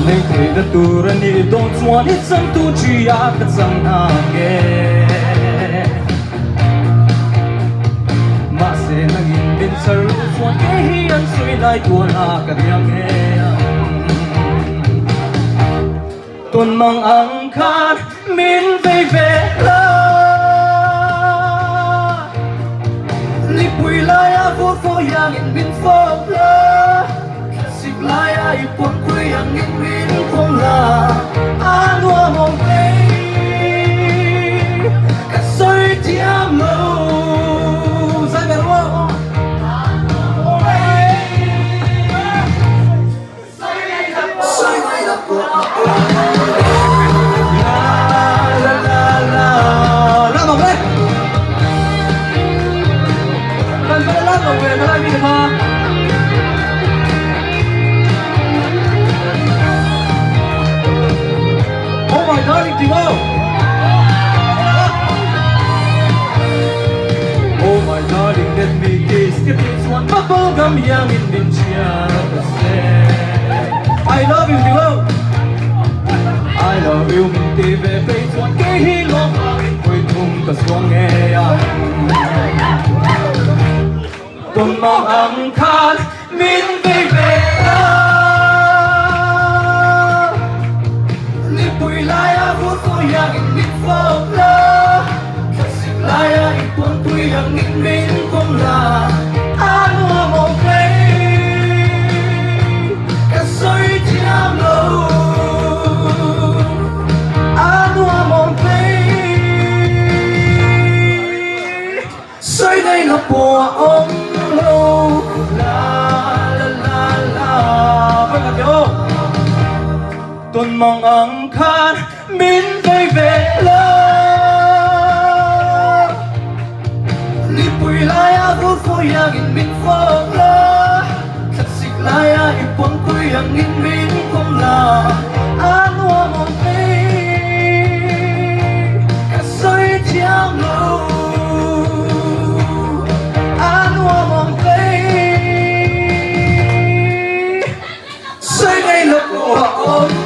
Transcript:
Nei te da tura ni don suani san tu chia ka sang na ge Ma se naging bin sar suan ke hi an sui lai tua na ka riang he Tuần mang ang khan min về về la Li pui lai a vô phô yang in bin phô la Sip lai a i pon kui yang in bin phong la A nua mong play Ka soi tiam lo Sa ga ro Soi mai la po Oh my darling Timo! Oh my darling, let me kiss this one bubble gum young in Vinchia. I love you Timo! I love you mình tì về face one cái hi long quay thùng cả xuống nghe Tuần mong ang khan min về về Ni pui lai a vô phô yang in bin phong la Sip lai a i pon pui yang in bin phong la A nua mong play Ka soi tiam lo A nua mong play Soi đây là bùa ông Tuần mong ang khan min về về la Ni pui lai a vô phô yang in bin phong la Sip lai a i pon pui yang in bin phong la A nua mong play Ka soi tiam lo A nua mong play Soi đây là của ông